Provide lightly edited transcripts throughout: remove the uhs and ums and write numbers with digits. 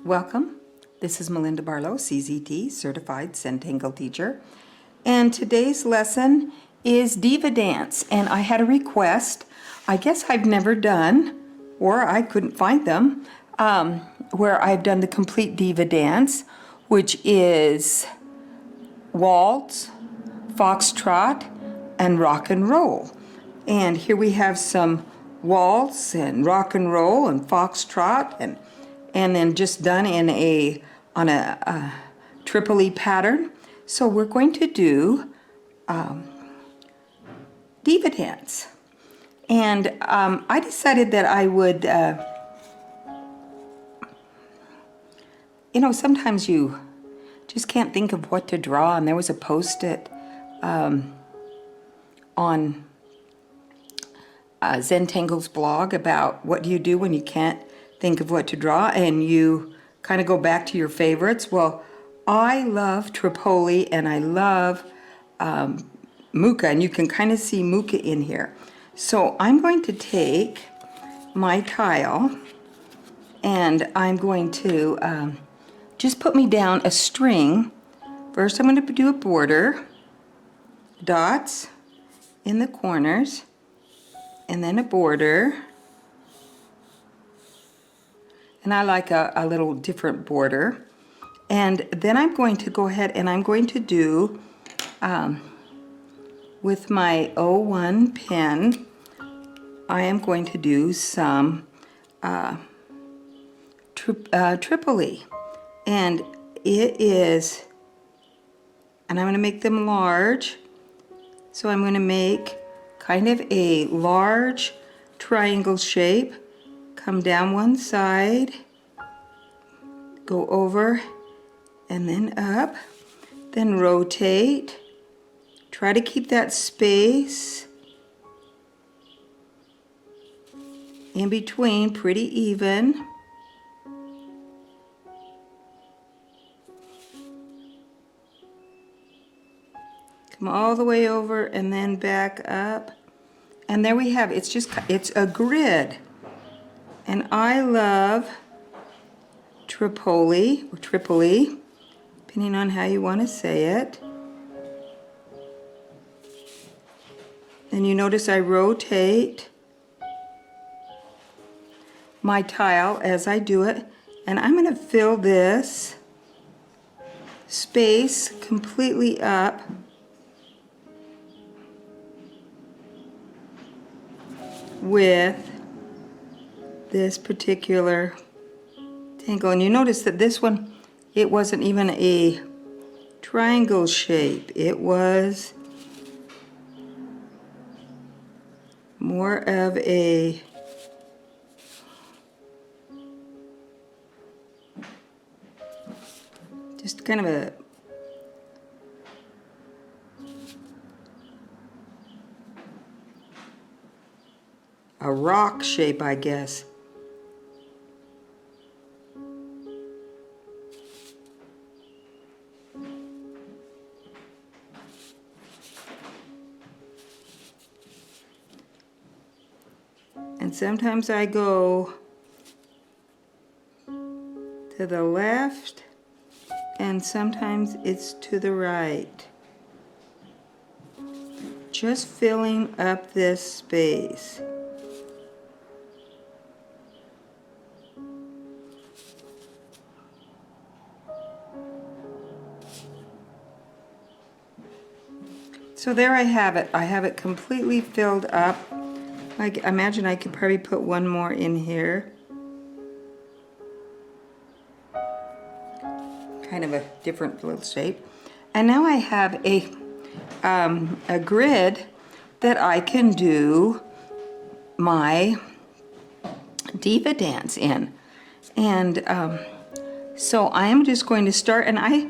Welcome. This is Melinda Barlow, CZT, Certified Tangle Teacher. And today's lesson is Diva Dance. And I had a request, I guess I've never done, or I couldn't find them, where I've done the complete Diva Dance, which is Waltz, Foxtrot, and Rock and Roll. And here we have some Waltz and Rock and Roll and Foxtrot and then just done in on a Tripoli pattern. So we're going to do Diva Dance. And I decided that I would, sometimes you just can't think of what to draw, and there was a post-it on Zen Tangle's blog about what do you do when you can't think of what to draw and you kind of go back to your favorites. Well, I love Tripoli and I love Muka, and you can kind of see Muka in here. So I'm going to take my tile and I'm going to just put me down a string. First I'm going to do a border, dots in the corners, and then a border. And I like a little different border. And then I'm going to go ahead and I'm going to do, with my 01 pen, I am going to do some Tripoli. And it is, and I'm going to make them large. So I'm going to make kind of a large triangle shape. Come down one side, go over, and then up, then rotate. Try to keep that space in between pretty even. Come all the way over and then back up. And there we have it. It's a grid. And I love Tripoli, or Tripoli, depending on how you want to say it. And you notice I rotate my tile as I do it. And I'm going to fill this space completely up with this particular tangle. And you notice that this one, it wasn't even a triangle shape. It was more of a just kind of a rock shape, I guess. And sometimes I go to the left and sometimes it's to the right. Just filling up this space. So there I have it. I have it completely filled up. I imagine I could probably put one more in here. Kind of a different little shape. And now I have a grid that I can do my Diva Dance in. And so I am just going to start, and I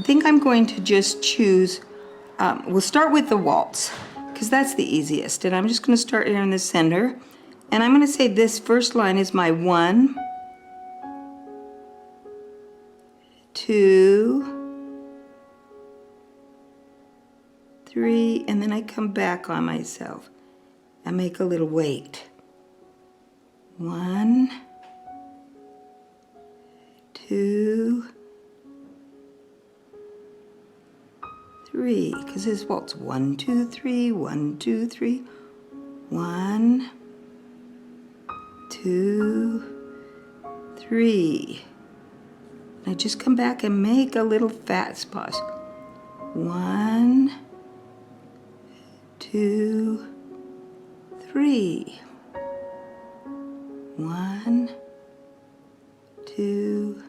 think I'm going to just choose, we'll start with the waltz, because that's the easiest. And I'm just going to start here in the center. And I'm going to say this first line is my 1, 2, 3, and then I come back on myself. I make a little weight. 1, 2, 3, because this waltz 1, 2, 3, 1, 2, 3, 1, 2, 3. Now just come back and make a little fast pause. 1, 2, 3. 1, 2,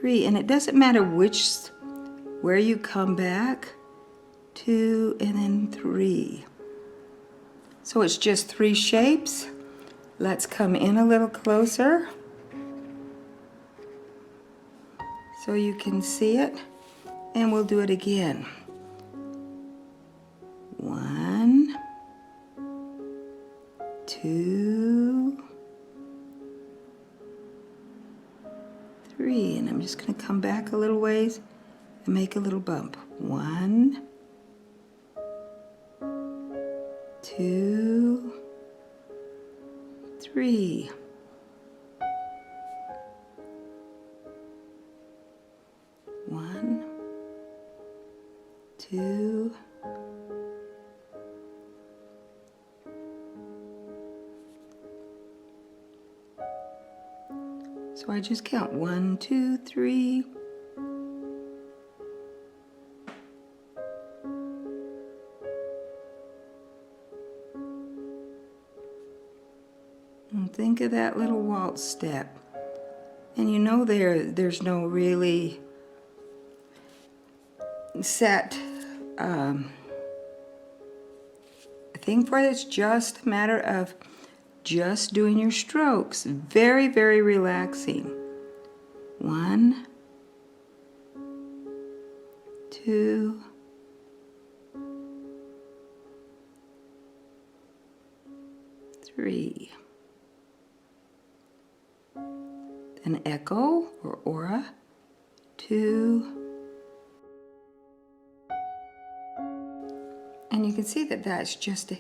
3. And it doesn't matter where you come back, 2 and then 3. So it's just 3 shapes. Let's come in a little closer so you can see it, and we'll do it again. 1, 2, 3, and I'm just going to come back a little ways and make a little bump. 1, 2, 3. 1, 2. So I just count 1, 2, 3. And think of that little waltz step. And you know there's no really set thing for it. It's just a matter of just doing your strokes. Very, very relaxing. 1, 2, 3. Then echo or aura. 2. And you can see that that's just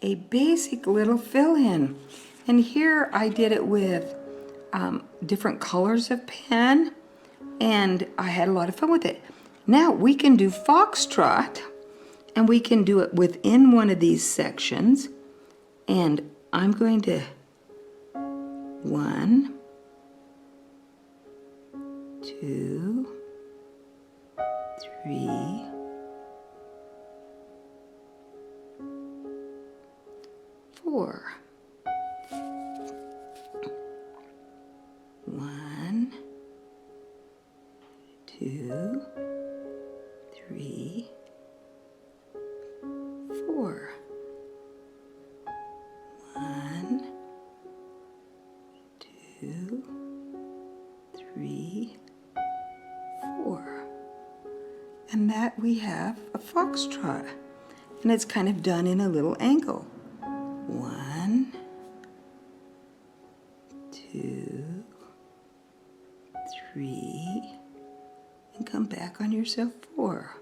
a basic little fill-in. And here I did it with different colors of pen, and I had a lot of fun with it. Now we can do Foxtrot, and we can do it within one of these sections. And I'm going to 1, 2, 3, 4. 1, 2, 3, 4. 1, 2, 3, 4. And that we have a foxtrot. And it's kind of done in a little angle. 1, 2, 3, and come back on yourself 4.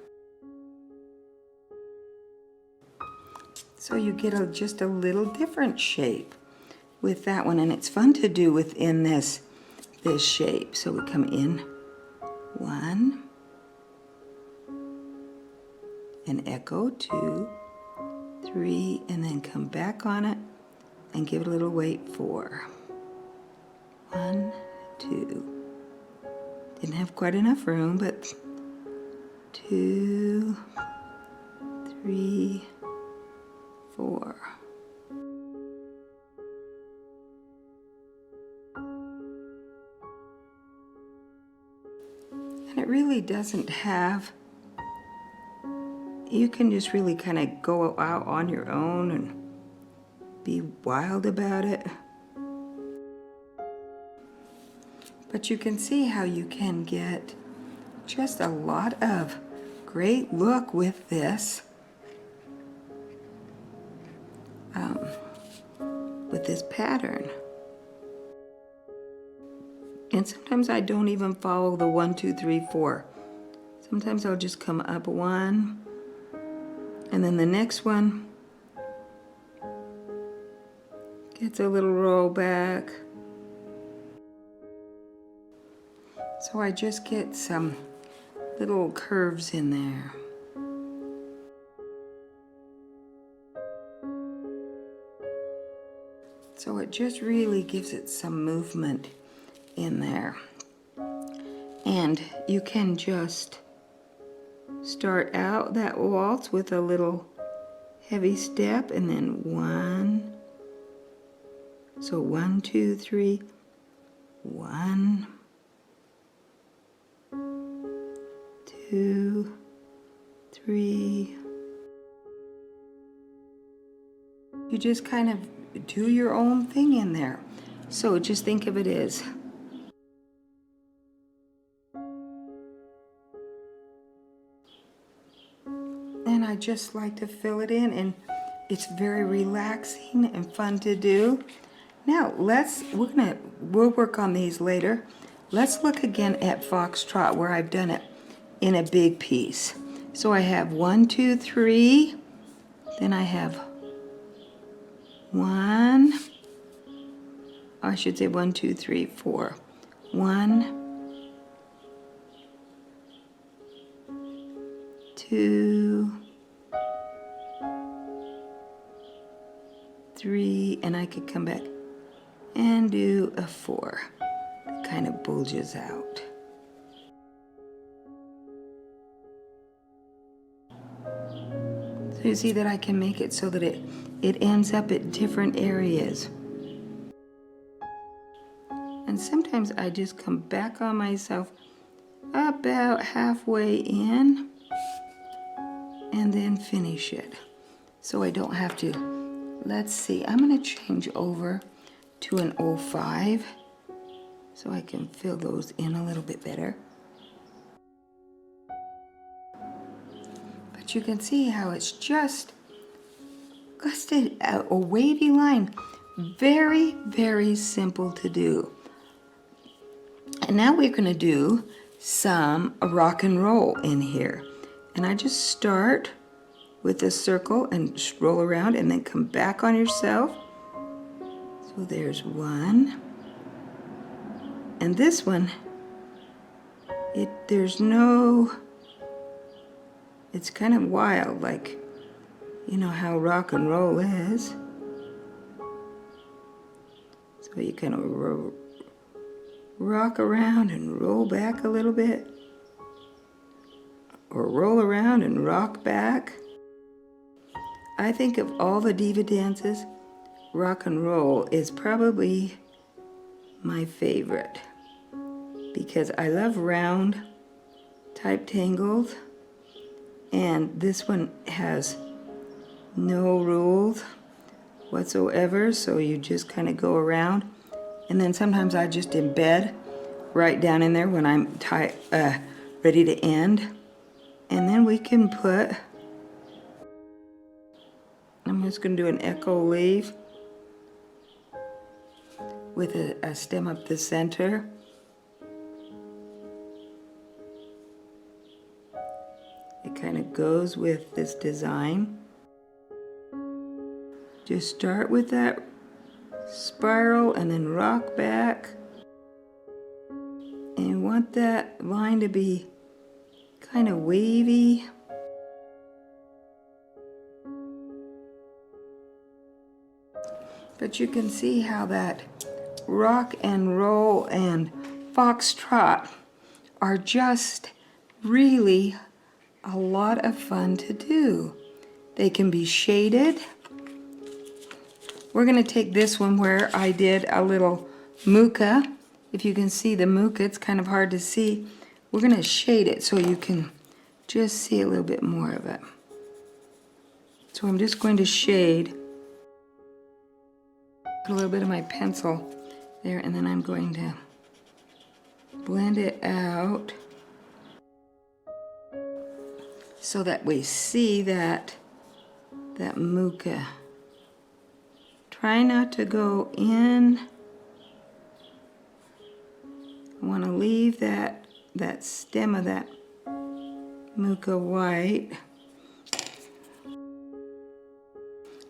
So you get just a little different shape with that one, and it's fun to do within this shape. So we come in 1, and echo 2, 3, and then come back on it and give it a little weight 4. 1, 2. Didn't have quite enough room, but 2, 3, 4. And it really doesn't have, you can just really kind of go out on your own and be wild about it. But you can see how you can get just a lot of great look with this, pattern. And sometimes I don't even follow the 1, 2, 3, 4. Sometimes I'll just come up 1, and then the next one gets a little roll back. So I just get some little curves in there. So it just really gives it some movement in there. And you can just start out that waltz with a little heavy step and then 1. So 1, 2, 3, 1, 2, 3. You just kind of do your own thing in there. So just think of it as and I just like to fill it in, and it's very relaxing and fun to do. Now we'll work on these later. Let's look again at Foxtrot where I've done it in a big piece. So I have 1, 2, 3, then I have 1, I should say 1, 2, 3, 4. 1, 2, 3, and I could come back and do a 4. It kind of bulges out. So you see that I can make it so that it ends up at different areas. And sometimes I just come back on myself about halfway in and then finish it. So I don't have to. Let's see, I'm going to change over to an 05 so I can fill those in a little bit better. But you can see how it's just a wavy line. Very, very simple to do. And now we're going to do some rock and roll in here. And I just start with a circle and just roll around and then come back on yourself. So there's 1. And this one, it's kind of wild, like, you know how rock and roll is. So you kind of rock around and roll back a little bit. Or roll around and rock back. I think of all the diva dances, rock and roll is probably my favorite because I love round type tangles, and this one has no rules whatsoever, so you just kind of go around, and then sometimes I just embed right down in there when I'm ready to end, and then we can put, I'm just going to do an echo leaf with a stem up the center. It kind of goes with this design. Just start with that spiral and then rock back. And you want that line to be kind of wavy. But you can see how that rock and roll and foxtrot are just really a lot of fun to do. They can be shaded. We're going to take this one where I did a little muka. If you can see the muka, it's kind of hard to see. We're going to shade it so you can just see a little bit more of it. So I'm just going to shade a little bit of my pencil there, and then I'm going to blend it out so that we see that muka. Try not to go in. I want to leave that stem of that muka white.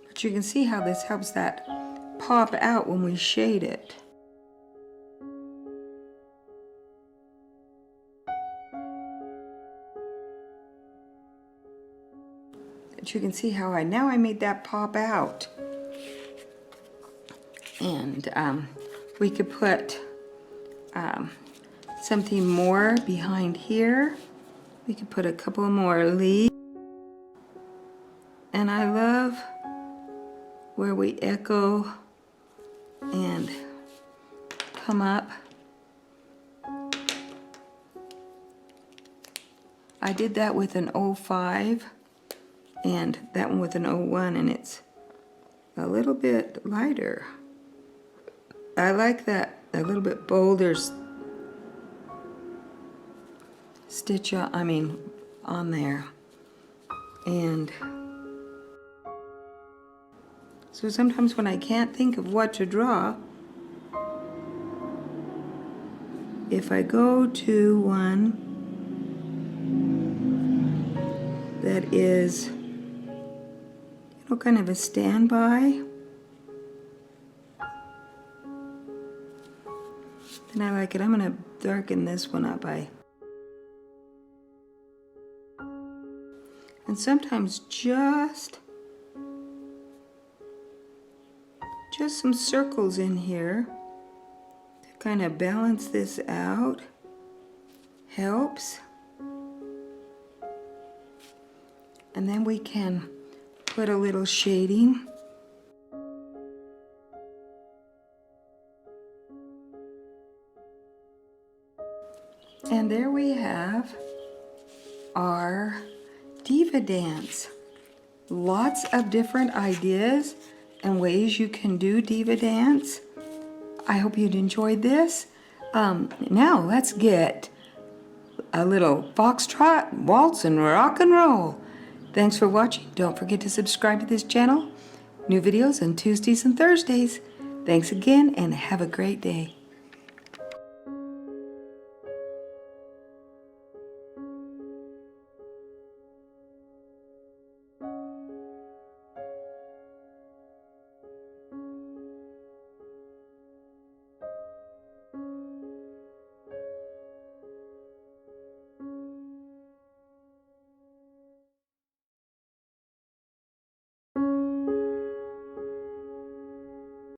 But you can see how this helps that pop out when we shade it. But you can see how I made that pop out. And we could put something more behind here. We could put a couple more leaves. And I love where we echo and come up. I did that with an 05 and that one with an 01, and it's a little bit lighter. I like that a little bit bolder stitch on there. And so sometimes when I can't think of what to draw, if I go to one that is, kind of a standby, then I like it. I'm going to darken this one up. And sometimes just some circles in here to kind of balance this out helps. And then we can put a little shading. And there we have our Diva dance. Lots of different ideas and ways you can do Diva dance. I hope you'd enjoyed this. Now let's get a little Foxtrot, Waltz, and rock and roll. Thanks for watching. Don't forget to subscribe to this channel. New videos on Tuesdays and Thursdays. Thanks again and have a great day.